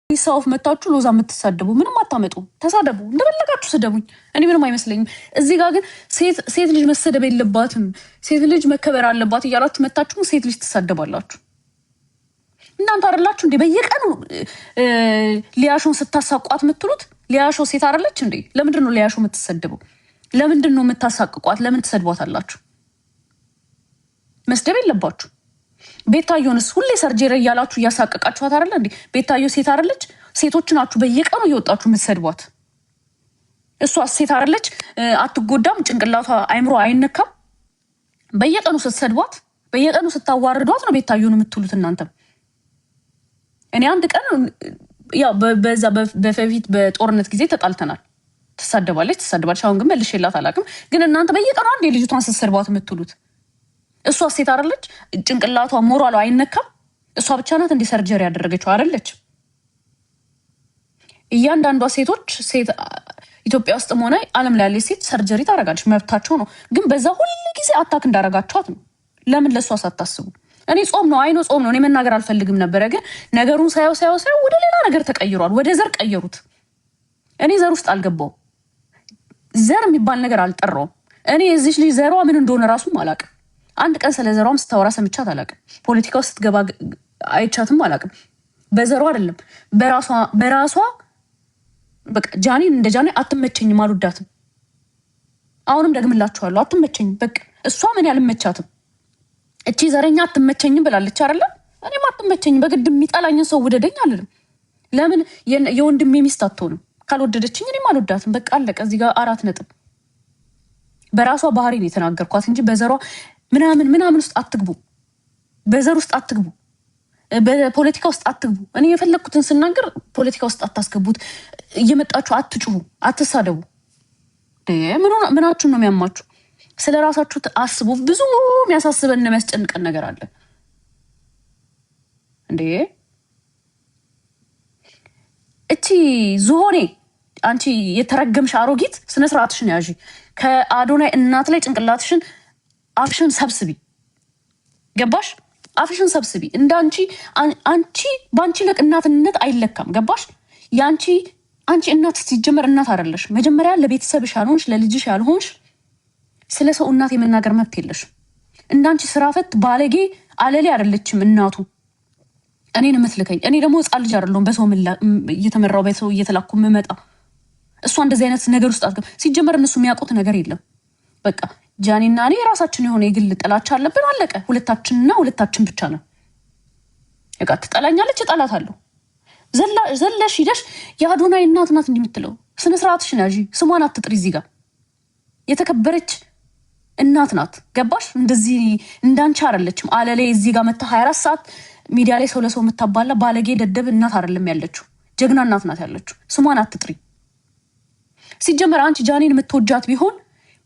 ይሳውፍ መታችሁ ሎዛ የምትሳደቡ ምንም አታመጡ። ተሳደቡ እንደበለጋችሁ ስደቡኝ፣ እኔ ምንም አይመስለኝም። እዚህ ጋር ግን ሴት ልጅ መሰደብ የለባትም ሴት ልጅ መከበር አለባት እያላችሁ መታችሁ ሴት ልጅ ትሳደባላችሁ። እናንተ አይደላችሁ እንዴ በየቀኑ ሊያሾን ስታሳቋት የምትሉት? ሊያሾ ሴት አይደለች እንዴ? ለምንድን ነው ሊያሾ የምትሰደበው? ለምንድን ነው የምታሳቅቋት? ለምን ትሰድቧታላችሁ? መስደብ የለባችሁ። ቤታዮንስ ሁሌ ሰርጀሪ እያላችሁ እያሳቀቃችኋት አይደለ እንዴ? ቤታዮ ሴት አይደለች? ሴቶች ናችሁ በየቀኑ እየወጣችሁ የምትሰድቧት። እሷ ሴት አይደለች? አትጎዳም? ጭንቅላቷ አይምሮ አይነካም? በየቀኑ ስትሰድቧት፣ በየቀኑ ስታዋርዷት ነው ቤታዮን የምትሉት እናንተም። እኔ አንድ ቀን ያው በዛ በፊት በጦርነት ጊዜ ተጣልተናል። ትሳደባለች። አሁን ግን መልሼላት አላውቅም። ግን እናንተ በየቀኑ አንድ የልጅቷን ስትሰድቧት የምትሉት እሷ ሴት አይደለች? ጭንቅላቷ ሞራሏ አይነካም? እሷ ብቻ ናት እንዲህ ሰርጀሪ ያደረገችው አይደለች? እያንዳንዷ ሴት ኢትዮጵያ ውስጥም ሆነ ዓለም ላይ ያለች ሴት ሰርጀሪ ታደርጋለች፣ መብታቸው ነው። ግን በዛ ሁሉ ጊዜ አታክ እንዳረጋችኋት ነው። ለምን ለእሷ ሳታስቡ? እኔ ጾም ነው አይኖ ጾም ነው። እኔ መናገር አልፈልግም ነበረ፣ ግን ነገሩን ሳየው ወደ ሌላ ነገር ተቀይሯል። ወደ ዘር ቀየሩት። እኔ ዘር ውስጥ አልገባውም። ዘር የሚባል ነገር አልጠራውም። እኔ የዚች ልጅ ዘሯ ምን እንደሆነ ራሱም አላውቅም። አንድ ቀን ስለ ዘሯም ስታወራ ሰምቻት አላውቅም። ፖለቲካ ውስጥ ስትገባ አይቻትም አላውቅም። በዘሯ አይደለም በራሷ በቃ ጃኒን እንደ ጃኒ አትመቸኝም፣ አልወዳትም። አሁንም ደግምላችኋለሁ፣ አትመቸኝም። በቃ እሷ ምን ያልመቻትም እቺ ዘረኛ አትመቸኝም ብላለች አይደለ? እኔም አትመቸኝም። በግድ የሚጠላኝን ሰው ውደደኝ አልልም። ለምን የወንድሜ ሚስት አትሆንም? ካልወደደችኝ እኔም አልወዳትም። በቃ አለቀ። እዚህ ጋር 4 ነጥብ። በራሷ ባህሪ ነው የተናገርኳት እንጂ በዘሯ ምናምን ውስጥ አትግቡ። በዘር ውስጥ አትግቡ። በፖለቲካ ውስጥ አትግቡ። እኔ የፈለግኩትን ስናገር ፖለቲካ ውስጥ አታስገቡት። እየመጣችሁ አትጩሁ፣ አትሳደቡ። ምናችሁን ነው የሚያማችሁ? ስለ ራሳችሁ አስቡ። ብዙ የሚያሳስበን የሚያስጨንቀን ነገር አለ እንዴ። እቺ ዝሆኔ፣ አንቺ የተረገምሽ አሮጊት ስነስርዓትሽን ያዢ። ከአዶናይ እናት ላይ ጭንቅላትሽን አፍሽን ሰብስቢ። ገባሽ? አፍሽን ሰብስቢ። እንዳንቺ አንቺ በአንቺ ልቅ እናትነት አይለካም። ገባሽ? አንቺ እናት ሲጀመር እናት አይደለሽ። መጀመሪያ ለቤተሰብሽ ያልሆንሽ፣ ለልጅሽ ያልሆንሽ ስለ ሰው እናት የመናገር መብት የለሽ። እንዳንቺ ስራፈት ባለጌ አለሌ አይደለችም እናቱ እኔን የምትልከኝ። እኔ ደግሞ ህፃን ልጅ አይደለሁም በሰው እየተመራው በሰው እየተላኩ የምመጣ። እሷ እንደዚህ አይነት ነገር ውስጥ አትገባ። ሲጀመር እነሱ የሚያውቁት ነገር የለም። በቃ ጃኒና እኔ የራሳችን የሆነ የግል ጥላቻ አለብን። አለቀ። ሁለታችን ብቻ ነው። በቃ ትጠላኛለች፣ እጠላታለሁ። ዘለሽ ሂደሽ የአዶናይ እናት ናት እንደምትለው ስነስርዓትሽን ያዢ። ስሟን አትጥሪ። እዚህ ጋር የተከበረች እናት ናት። ገባሽ? እንደዚህ እንዳንቺ አይደለችም። አለሌ እዚህ ጋር መታ 24 ሰዓት ሚዲያ ላይ ሰው ለሰው የምታባላ ባለጌ ደደብ እናት አይደለም ያለችው። ጀግና እናት ናት ያለችው። ስሟን አትጥሪ። ሲጀመር አንቺ ጃኒን የምትወጃት ቢሆን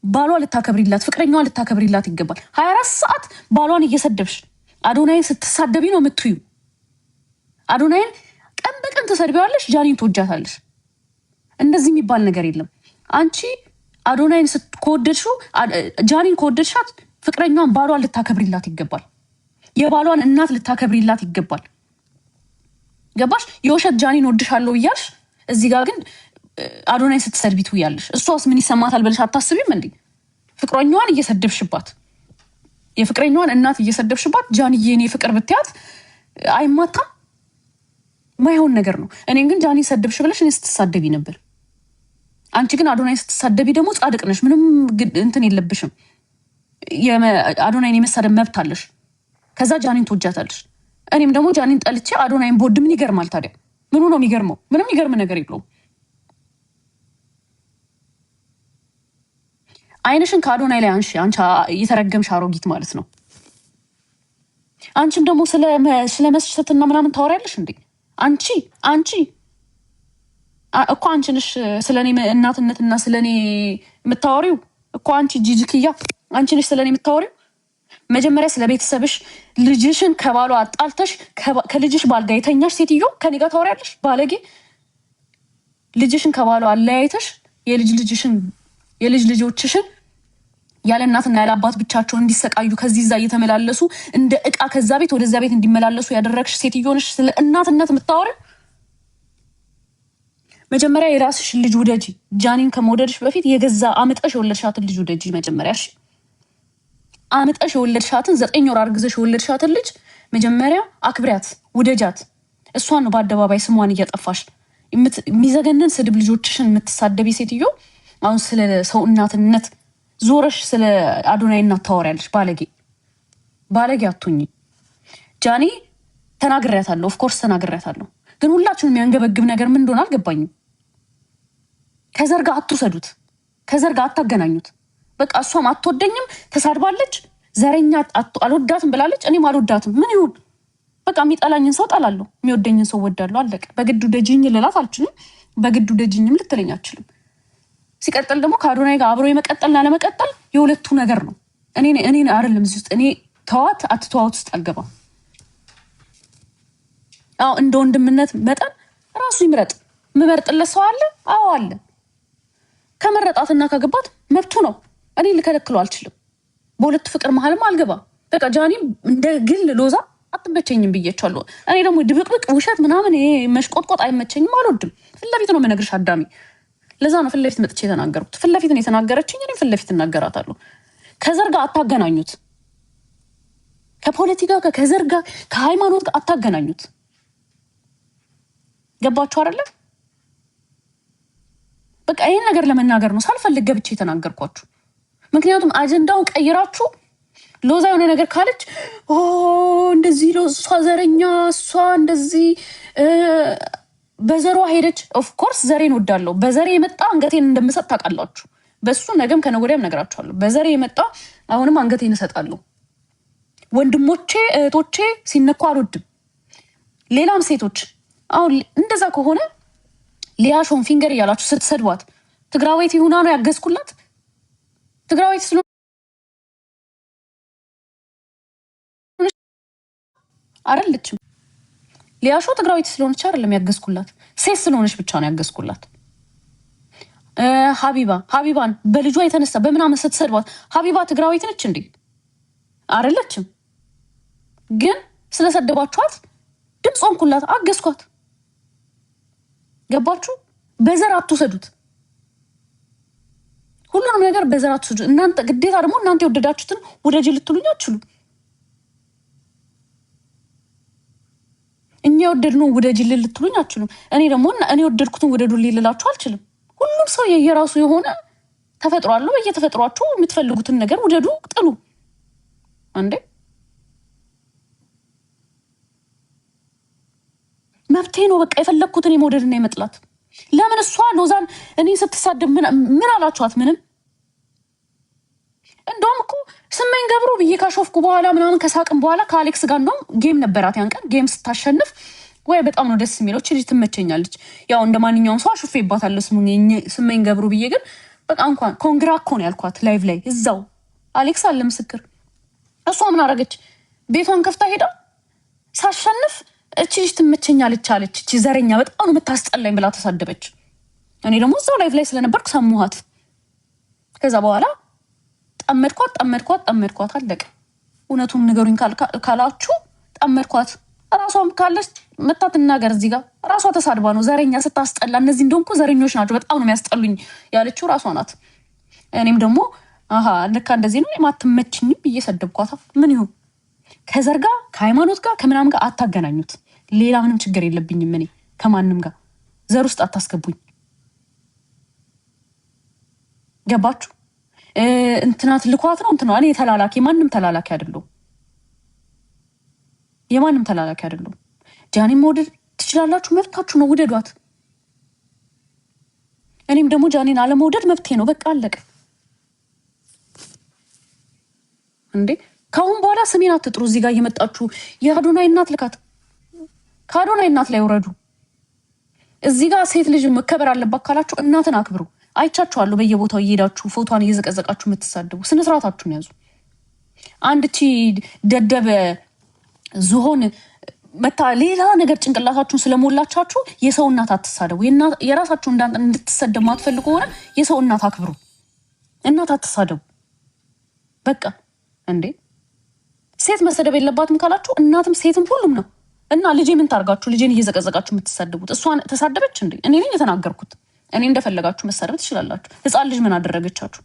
ባሏ ልታከብሪላት፣ ፍቅረኛዋ ልታከብሪላት ይገባል። 24 ሰዓት ባሏን እየሰደብሽ አዶናይን ስትሳደቢ ነው የምትዩ። አዶናይን ቀን በቀን ተሰድቢዋለሽ፣ ጃኒን ትወጃታለሽ። እንደዚህ የሚባል ነገር የለም። አንቺ አዶናይን ከወደድሽው፣ ጃኒን ከወደድሻት ፍቅረኛዋን ባሏን ልታከብሪላት ይገባል። የባሏን እናት ልታከብሪላት ይገባል። ገባሽ? የውሸት ጃኒን ወድሻለሁ እያልሽ እዚህ ጋር ግን አዶናይን ስትሰድቢ ትውያለሽ። እሷስ ምን ይሰማታል ብለሽ አታስቢም እንዴ? ፍቅረኛዋን እየሰደብሽባት፣ የፍቅረኛዋን እናት እየሰደብሽባት ጃኒዬ የኔ ፍቅር ብትያት አይማታም? ማይሆን ነገር ነው። እኔን ግን ጃኒ ሰደብሽ ብለሽ እኔ ስትሳደቢ ነበር። አንቺ ግን አዶናይን ስትሳደቢ ደግሞ ጻድቅ ነሽ። ምንም እንትን የለብሽም። አዶናይን የመሳደብ መብት አለሽ። ከዛ ጃኒን ትወጃታለሽ። እኔም ደግሞ ጃኒን ጠልቼ አዶናይን ቦድ ምን ይገርማል ታዲያ? ምኑ ነው የሚገርመው? ምንም የሚገርም ነገር የለውም። አይንሽን ከአዶናይ ላይ አንቺ የተረገምሽ አሮጊት ማለት ነው። አንቺም ደግሞ ስለ መስጠትና ምናምን ታወሪያለሽ እንዴ? አንቺ እኮ አንቺ ነሽ ስለኔ እናትነትና ስለኔ የምታወሪው እኮ። አንቺ ጂጂክያ አንቺ ነሽ ስለኔ የምታወሪው። መጀመሪያ ስለ ቤተሰብሽ ልጅሽን ከባሏ አጣልተሽ ከልጅሽ ባል ጋር የተኛሽ ሴትዮ ከኔ ጋር ታወሪያለሽ? ባለጌ። ልጅሽን ከባሏ አለያይተሽ የልጅ ልጆችሽን ያለ እናትና ያለ አባት ብቻቸውን እንዲሰቃዩ ከዚህ እዛ እየተመላለሱ እንደ እቃ ከዛ ቤት ወደዛ ቤት እንዲመላለሱ ያደረግሽ ሴትዮ ነሽ ስለ እናትነት የምታወሪው። መጀመሪያ የራስሽ ልጅ ውደጂ። ጃኒን ከመውደድሽ በፊት የገዛ አምጠሽ የወለድሻትን ልጅ ውደጂ መጀመሪያ። እሺ አምጠሽ የወለድሻትን 9 ወር አርግዘሽ የወለድሻትን ልጅ መጀመሪያ አክብሪያት፣ ውደጃት። እሷን ነው በአደባባይ ስሟን እያጠፋሽ የሚዘገንን ስድብ ልጆችሽን የምትሳደቢ ሴትዮ። አሁን ስለ ሰው እናትነት ዞረሽ ስለ አዶናይ እናት ታወሪያለሽ። ባለጌ አትሁኚ። ጃኒ ተናግሬያታለሁ፣ ኦፍኮርስ ተናግሬያታለሁ። ግን ሁላችሁም የሚያንገበግብ ነገር ምን እንደሆነ አልገባኝም። ከዘር ጋር አትውሰዱት፣ ከዘር ጋር አታገናኙት። በቃ እሷም አትወደኝም ተሳድባለች፣ ዘረኛ አልወዳትም ብላለች፣ እኔም አልወዳትም። ምን ይሁን በቃ የሚጠላኝን ሰው ጠላለሁ፣ የሚወደኝን ሰው ወዳለሁ፣ አለቀ። በግዱ ደጅኝ ልላት አልችልም፣ በግዱ ደጅኝም ልትለኝ አልችልም። ሲቀጥል ደግሞ ከአዶናይ ጋር አብሮ የመቀጠልና ለመቀጠል የሁለቱ ነገር ነው። እኔ አይደለም እዚህ ውስጥ እኔ ተዋት አትተዋት ውስጥ አልገባም። አዎ እንደ ወንድምነት መጠን ራሱ ይምረጥ። ምመርጥለት ሰው አለ፣ አዎ አለ። ከመረጣትና ከገባት መብቱ ነው። እኔ ልከለክለው አልችልም። በሁለት ፍቅር መሀልም አልገባም። በቃ ጃኒ እንደ ግል ሎዛ አትመቸኝም ብዬቻለሁ። እኔ ደግሞ ድብቅብቅ ውሸት ምናምን ይሄ መሽቆጥቆጥ አይመቸኝም፣ አልወድም። ፊት ለፊት ነው የምነግርሽ አዳሚ። ለዛ ነው ፊት ለፊት መጥቼ የተናገርኩት። ፊት ለፊት ነው የተናገረችኝ፣ እኔ ፊት ለፊት እናገራታለሁ። ከዘር ጋር አታገናኙት፣ ከፖለቲካ ጋር፣ ከዘር ጋር፣ ከሃይማኖት ጋር አታገናኙት። ገባችሁ አይደለ? በቃ ይሄን ነገር ለመናገር ነው ሳልፈልግ ገብቼ የተናገርኳችሁ። ምክንያቱም አጀንዳውን ቀይራችሁ ሎዛ የሆነ ነገር ካለች እንደዚህ ነው እሷ ዘረኛ፣ እሷ እንደዚህ በዘሯ ሄደች። ኦፍኮርስ ዘሬን ወዳለሁ። በዘሬ የመጣ አንገቴን እንደምሰጥ ታውቃላችሁ። በሱ ነገም ከነገ ወዲያም ነግራችኋለሁ። በዘሬ የመጣ አሁንም አንገቴን እሰጣለሁ። ወንድሞቼ እህቶቼ ሲነኩ አልወድም። ሌላም ሴቶች አሁን እንደዛ ከሆነ ሊያሾን ፊንገር እያላችሁ ስትሰድቧት ትግራዊት ይሁና ነው ያገዝኩላት። ትግራዊት ስለሆነ አይደለችም። ሊያሾ ትግራዊት ስለሆነች አይደለም ያገዝኩላት፣ ሴት ስለሆነች ብቻ ነው ያገዝኩላት። ሀቢባን በልጇ የተነሳ በምናምን ስትሰድቧት ሀቢባ ትግራዊት ነች እንዴ? አይደለችም። ግን ስለሰደባችኋት ድምፅ ሆንኩላት፣ አገዝኳት። ገባችሁ? በዘር አትውሰዱት። ሁሉንም ነገር በዘር አትውሰዱት። እናንተ ግዴታ ደግሞ እናንተ የወደዳችሁትን ውደጅ ልትሉኝ አትችሉም። እኛ የወደድነው ውደጅ ልትሉኝ አትችሉም። እኔ ደግሞ እኔ የወደድኩትን ውደዱ ልላችሁ አልችልም። ሁሉም ሰው የየራሱ የሆነ ተፈጥሮ አለው። በየተፈጥሯችሁ የምትፈልጉትን ነገር ውደዱ፣ ጥሉ። አንዴ መብቴ ነው። በቃ የፈለግኩትን የመውደድና የመጥላት። ለምን እሷ ሎዛን እኔ ስትሳደብ ምን አላችኋት? ምንም። እንደውም እኮ ስመኝ ገብሩ ብዬ ካሾፍኩ በኋላ ምናምን ከሳቅም በኋላ ከአሌክስ ጋር እንደውም ጌም ነበራት። ያን ቀን ጌም ስታሸንፍ ወይ በጣም ነው ደስ የሚለው። ልጅ ትመቸኛለች። ያው እንደ ማንኛውም ሰው አሹፌባታለሁ ስመኝ ገብሩ ብዬ። ግን በቃ እንኳን ኮንግራ እኮ ነው ያልኳት ላይቭ ላይ እዛው። አሌክስ አለ ምስክር። እሷ ምን አረገች? ቤቷን ከፍታ ሄዳ ሳሸንፍ እቺ ልጅ ትመቸኛለች አለች። እቺ ዘረኛ በጣም ነው የምታስጠላኝ ብላ ተሳደበች። እኔ ደግሞ እዛው ላይቭ ላይ ስለነበርኩ ሰማኋት። ከዛ በኋላ ጠመድኳት አለቀ። እውነቱን ንገሩኝ ካላችሁ ጠመድኳት። ራሷም ካለች መታ ትናገር። እዚህ ጋር ራሷ ተሳድባ ነው ዘረኛ ስታስጠላ። እነዚህ እንደውም እኮ ዘረኞች ናቸው በጣም ነው የሚያስጠሉኝ ያለችው ራሷ ናት። እኔም ደግሞ ልካ እንደዚህ ነው የማትመችኝም ብዬ ሰደብኳታ። ምን ይሁን ከዘር ጋር ከሃይማኖት ጋር ከምናምን ጋር አታገናኙት። ሌላ ምንም ችግር የለብኝም እኔ ከማንም ጋር ዘር ውስጥ አታስገቡኝ። ገባችሁ? እንትናት ልኳት ነው እንትና። እኔ ተላላኪ ማንም ተላላኪ አይደለሁም፣ የማንም ተላላኪ አይደለሁም። ጃኒን መውደድ ትችላላችሁ፣ መብታችሁ ነው፣ ውደዷት። እኔም ደግሞ ጃኒን አለመውደድ መብቴ ነው። በቃ አለቀ እንዴ። ከአሁን በኋላ ስሜን አትጥሩ። እዚህ ጋር እየመጣችሁ የአዶናይ እናት ልካት፣ ከአዶናይ እናት ላይ ወረዱ። እዚህ ጋር ሴት ልጅ መከበር አለባት ካላችሁ እናትን አክብሩ። አይቻችኋለሁ በየቦታው እየሄዳችሁ ፎቶዋን እየዘቀዘቃችሁ የምትሳደቡ። ስነስርዓታችሁን ያዙ። አንድ ቺ ደደበ ዝሆን መታ ሌላ ነገር ጭንቅላታችሁን ስለሞላቻችሁ የሰው እናት አትሳደቡ። የራሳችሁ እንድትሰደቡ ማትፈልጉ ሆነ የሰው እናት አክብሩ። እናት አትሳደቡ። በቃ እንዴ ሴት መሰደብ የለባትም ካላችሁ እናትም ሴትም ሁሉም ነው። እና ልጄ ምን ታርጋችሁ? ልጄን እየዘቀዘቃችሁ የምትሳደቡት? እሷን ተሳደበች እንዴ? እኔ ነኝ የተናገርኩት። እኔ እንደፈለጋችሁ መሳደብ ትችላላችሁ። ህፃን ልጅ ምን አደረገቻችሁ?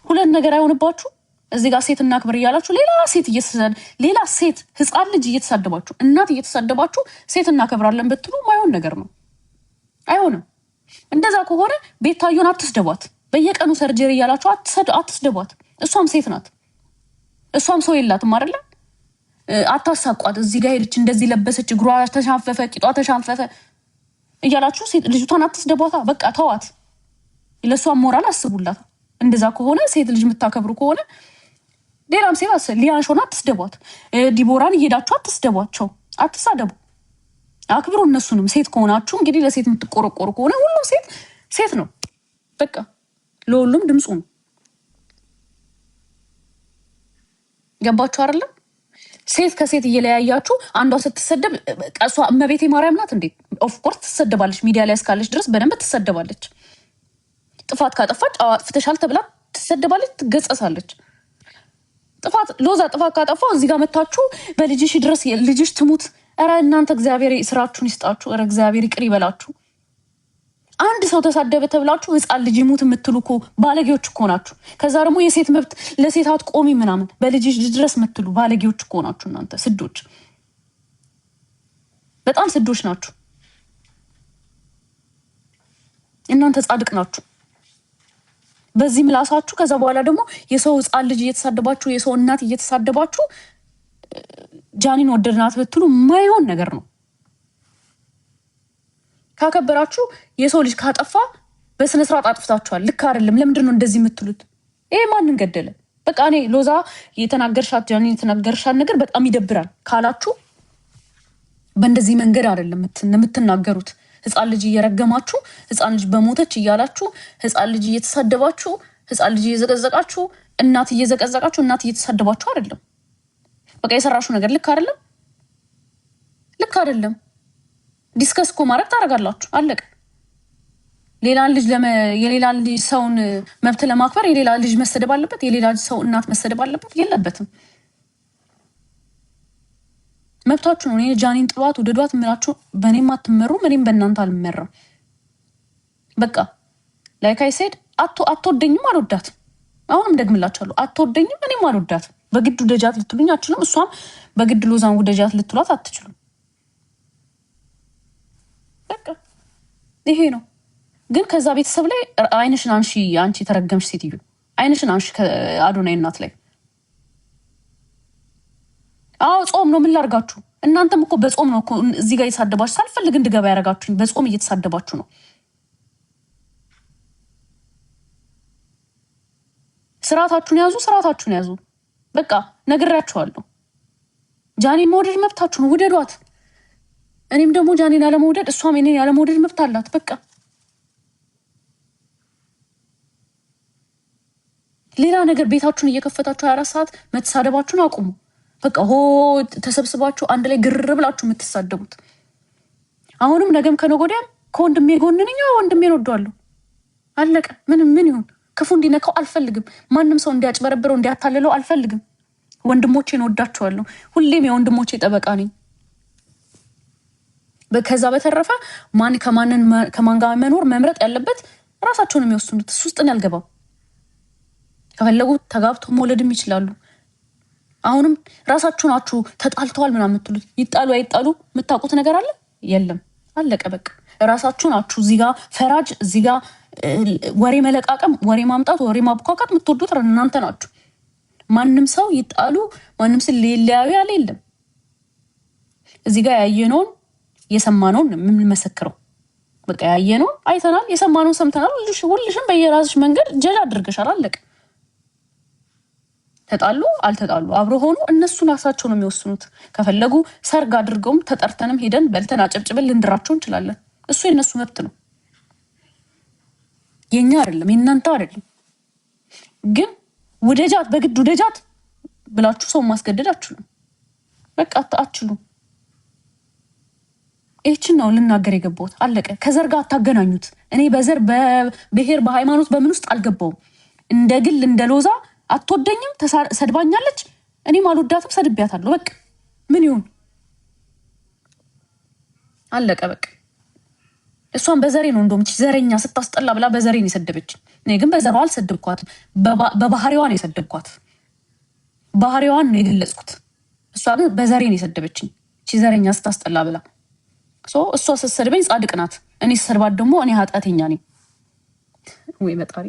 ሁለት ነገር አይሆንባችሁ። እዚህ ጋር ሴት እናክብር እያላችሁ ሌላ ሴት ህፃን ልጅ እየተሳደባችሁ፣ እናት እየተሳደባችሁ ሴት እናከብራለን ብትሉ ማይሆን ነገር ነው። አይሆንም። እንደዛ ከሆነ ቤታዮን አትስደቧት። በየቀኑ ሰርጀሪ እያላችሁ አትስደቧት። እሷም ሴት ናት። እሷም ሰው የላትም አይደለ? አታሳቋት። እዚህ ጋር ሄደች፣ እንደዚህ ለበሰች፣ እግሯ ተሻፈፈ፣ ቂጧ ተሻፈፈ እያላችሁ ልጅቷን አትስደቧታ። በቃ ተዋት። ለእሷም ሞራል አስቡላት። እንደዛ ከሆነ ሴት ልጅ የምታከብሩ ከሆነ ሌላም ሴት ሊያሾን አትስደቧት። ዲቦራን እየሄዳችሁ አትስደቧቸው። አትሳደቡ። አክብሩ እነሱንም። ሴት ከሆናችሁ እንግዲህ ለሴት የምትቆረቆሩ ከሆነ ሁሉም ሴት ነው። በቃ ለሁሉም ድምፁ ነው። ገባችሁ አይደለም? ሴት ከሴት እየለያያችሁ አንዷ ስትሰደብ ቀሷ እመቤቴ ማርያም ናት እንዴ? ኦፍኮርስ ትሰደባለች። ሚዲያ ላይ እስካለች ድረስ በደንብ ትሰደባለች። ጥፋት ካጠፋች አጥፍተሻል ተብላ ትሰደባለች፣ ትገጸሳለች። ሎዛ ጥፋት ካጠፋው እዚህ ጋር መታችሁ በልጅሽ ድረስ ልጅሽ ትሙት። ኧረ እናንተ እግዚአብሔር ስራችሁን ይስጣችሁ። ኧረ እግዚአብሔር ይቅር ይበላችሁ። አንድ ሰው ተሳደበ ተብላችሁ ህፃን ልጅ ይሙት የምትሉ እኮ ባለጌዎች እኮ ናችሁ። ከዛ ደግሞ የሴት መብት ለሴት አትቆሚ ምናምን በልጅሽ ድረስ የምትሉ ባለጌዎች እኮ ናችሁ እናንተ ስዶች። በጣም ስዶች ናችሁ እናንተ። ጻድቅ ናችሁ በዚህ ምላሳችሁ። ከዛ በኋላ ደግሞ የሰው ህፃን ልጅ እየተሳደባችሁ፣ የሰው እናት እየተሳደባችሁ ጃኒን ወደድናት ብትሉ ማይሆን ነገር ነው። ካከበራችሁ የሰው ልጅ ካጠፋ በስነስርዓት አጥፍታችኋል። ልክ አይደለም። ለምንድን ነው እንደዚህ የምትሉት? ይሄ ማንን ገደለ? በቃ እኔ ሎዛ የተናገርሻት ጃኒ የተናገርሻት ነገር በጣም ይደብራል ካላችሁ በእንደዚህ መንገድ አይደለም የምትናገሩት። ህፃን ልጅ እየረገማችሁ፣ ህፃን ልጅ በሞተች እያላችሁ፣ ህፃን ልጅ እየተሳደባችሁ፣ ህፃን ልጅ እየዘቀዘቃችሁ፣ እናት እየዘቀዘቃችሁ፣ እናት እየተሳደባችሁ አይደለም። በቃ የሰራችሁ ነገር ልክ አይደለም። ልክ አይደለም። ዲስከስ እኮ ማድረግ ታደርጋላችሁ። አለቀ። የሌላ ልጅ ሰውን መብት ለማክበር የሌላ ልጅ መሰደብ አለበት? የሌላ ሰው እናት መሰደብ አለበት? የለበትም። መብታችሁ ነው። እኔ ጃኒን ጥሏት ውደዷት የምላችሁ በእኔም አትመሩ፣ እኔም በእናንተ አልመራም። በቃ ላይክ አይ ሴድ አትወደኝም፣ አልወዳትም። አሁንም ደግምላችኋለሁ፣ አትወደኝም፣ እኔም አልወዳትም። በግድ ውደጃት ልትሉኝ አትችሉም። እሷም በግድ ሎዛን ውደጃት ልትሏት አትችሉም። በቃ ይሄ ነው። ግን ከዛ ቤተሰብ ላይ አይንሽን አንሺ፣ አንቺ የተረገምሽ ሴትዮ አይንሽን አንሺ ከአዶናይ እናት ላይ። አዎ ጾም ነው። ምን ላርጋችሁ? እናንተም እኮ በጾም ነው እኮ እዚህ ጋር እየተሳደባችሁ፣ ሳልፈልግ እንድገባ ያደረጋችሁኝ በጾም እየተሳደባችሁ ነው። ስርዓታችሁን ያዙ፣ ስርዓታችሁን ያዙ። በቃ ነግሬያችኋለሁ። ጃኒን መውደድ መብታችሁ ነው፣ ውደዷት። እኔም ደግሞ ጃኒን ያለመውደድ፣ እሷም እኔን ያለመውደድ መብት አላት። በቃ ሌላ ነገር ቤታችሁን እየከፈታችሁ 24 ሰዓት መተሳደባችሁን አቁሙ። በቃ ተሰብስባችሁ አንድ ላይ ግር ብላችሁ የምትሳደቡት። አሁንም ነገም ከነገ ወዲያም ከወንድሜ ጎን ነኝ። ወንድሜን ወደዋለሁ። አለቀ። ምን ይሁን ክፉ እንዲነካው አልፈልግም። ማንም ሰው እንዲያጭበረብረው እንዲያታልለው አልፈልግም። ወንድሞቼን ወዳቸዋለሁ። ሁሌም የወንድሞቼ ጠበቃ ነኝ። ከዛ በተረፈ ከማን ጋር መኖር መምረጥ ያለበት ራሳቸውን የሚወስኑት። እሱ ውስጥ ነው ያልገባው። ከፈለጉ ተጋብቶ መውለድም ይችላሉ። አሁንም ራሳችሁ ናችሁ ተጣልተዋል ምናምን የምትሉት። ይጣሉ አይጣሉ የምታውቁት ነገር አለ? የለም። አለቀ በቃ። ራሳችሁ ናችሁ እዚህ ጋር ፈራጅ፣ እዚህ ጋር ወሬ መለቃቀም፣ ወሬ ማምጣት፣ ወሬ ማብኳካት የምትወዱት እናንተ ናችሁ። ማንም ሰው ይጣሉ ማንም ሰው ሊለያዩ ያለ የለም። እዚህ ጋር ያየነውን የሰማነውን የምንመሰክረው። በቃ ያየነውን አይተናል፣ የሰማነውን ሰምተናል። ሁልሽም በየራስሽ መንገድ ጀጅ አድርገሻል። አለቀ። ተጣሉ አልተጣሉ አብሮ ሆኑ እነሱ ራሳቸው ነው የሚወስኑት። ከፈለጉ ሰርግ አድርገውም ተጠርተንም ሄደን በልተን አጨብጭበን ልንድራቸው እንችላለን። እሱ የነሱ መብት ነው፣ የኛ አይደለም፣ የእናንተ አይደለም። ግን ውደጃት፣ በግድ ውደጃት ብላችሁ ሰው ማስገደድ አትችሉም። በቃ አትችሉም። ይህችን ነው ልናገር የገባሁት። አለቀ። ከዘር ጋር አታገናኙት። እኔ በዘር በብሔር በሃይማኖት በምን ውስጥ አልገባውም። እንደ ግል እንደ ሎዛ አትወደኝም፣ ሰድባኛለች፣ እኔም አልወዳትም፣ ሰድቢያታለሁ። በቃ ምን ይሁን አለቀ በቃ። እሷን በዘሬ ነው እንደውም ዘረኛ ስታስጠላ ብላ በዘሬ ነው የሰደበች። እኔ ግን በዘሯ አልሰደብኳት፣ በባህሪዋ ነው የሰደብኳት። ባህሪዋን ነው የገለጽኩት። እሷ ግን በዘሬ ነው የሰደበችኝ ዘረኛ ስታስጠላ ብላ። እሷ ስትሰድበኝ ጻድቅ ናት፣ እኔ ስሰድባት ደግሞ እኔ ኃጢአተኛ ነኝ። ወይ መጣሪ።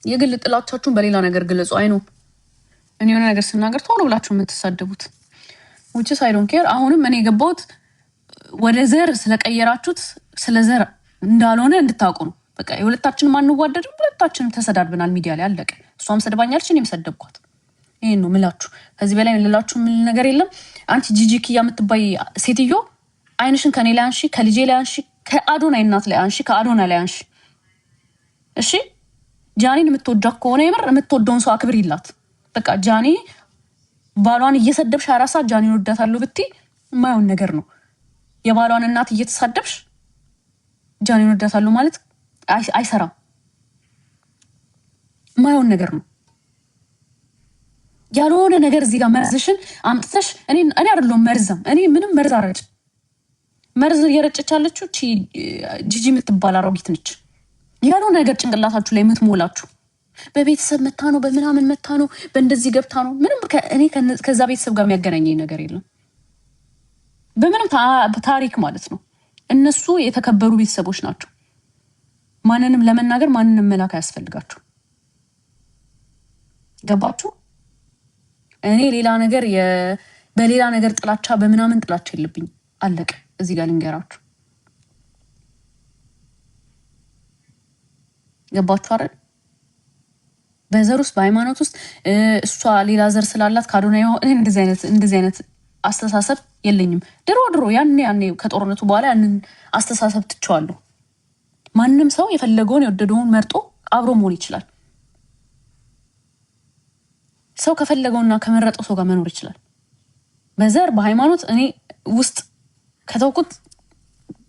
የግል ጥላቻችሁን በሌላ ነገር ግለጹ። አይኑ እኔ የሆነ ነገር ስናገር ቶሎ ብላችሁ የምትሳደቡት which I don't care። አሁንም እኔ የገባሁት ወደ ዘር ስለቀየራችሁት ስለ ዘር እንዳልሆነ እንድታውቁ ነው። በቃ የሁለታችን ማንዋደድ ሁለታችንም ተሰዳድበናል ሚዲያ ላይ አለቀ። እሷም ሰድባኛለች እኔም ሰደብኳት። ይሄን ነው ምላችሁ። ከዚህ በላይ ልላችሁ ምን ነገር የለም። አንቺ ጂጂኪያ የምትባይ ሴትዮ አይንሽን ከኔ ላይ አንሺ፣ ከልጄ ላይ አንሺ፣ ከአዶናይ እናት ላይ አንሺ፣ ከአዶናይ ላይ አንሺ። እሺ ጃኒን የምትወዳት ከሆነ የምር የምትወደውን ሰው አክብር ይላት። በቃ ጃኒ ባሏን እየሰደብሽ አራሳ ጃኒን ወዳታለሁ ብትይ የማይሆን ነገር ነው። የባሏን እናት እየተሳደብሽ ጃኒን ወዳታለሁ ማለት አይሰራም። የማይሆን ነገር ነው። ያልሆነ ነገር እዚህ ጋር መርዝሽን አምጥተሽ እኔ አይደለም መርዛም እኔ ምንም መርዝ አረጭ መርዝ እየረጨች ያለችው ጂጂ የምትባል አሮጊት ነች። ያልሆነ ነገር ጭንቅላታችሁ ላይ የምትሞላችሁ በቤተሰብ መታ ነው በምናምን መታ ነው በእንደዚህ ገብታ ነው። ምንም እኔ ከዛ ቤተሰብ ጋር የሚያገናኘኝ ነገር የለም በምንም ታሪክ ማለት ነው። እነሱ የተከበሩ ቤተሰቦች ናቸው። ማንንም ለመናገር ማንንም መላክ አያስፈልጋችሁ። ገባችሁ? እኔ ሌላ ነገር በሌላ ነገር ጥላቻ በምናምን ጥላቻ የለብኝ። አለቀ። እዚህ ጋር ልንገራችሁ። ገባችሁ አይደል? በዘር ውስጥ በሃይማኖት ውስጥ እሷ ሌላ ዘር ስላላት ካዶና እንደዚህ አይነት አስተሳሰብ የለኝም። ድሮ ያኔ ከጦርነቱ በኋላ ያንን አስተሳሰብ ትቼዋለሁ። ማንንም ሰው የፈለገውን የወደደውን መርጦ አብሮ መሆን ይችላል። ሰው ከፈለገውና ከመረጠው ሰው ጋር መኖር ይችላል። በዘር በሃይማኖት እኔ ውስጥ ከተውኩት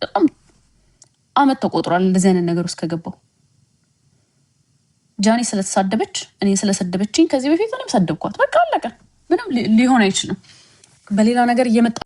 በጣም አመት ተቆጥሯል። እንደዚህ አይነት ነገር ውስጥ ከገባው ጃኒ ስለተሳደበች እኔ ስለሰደበችኝ ከዚህ በፊት እኔም ሰደብኳት። በቃ አለቀ። ምንም ሊሆን አይችልም። በሌላ ነገር እየመጣ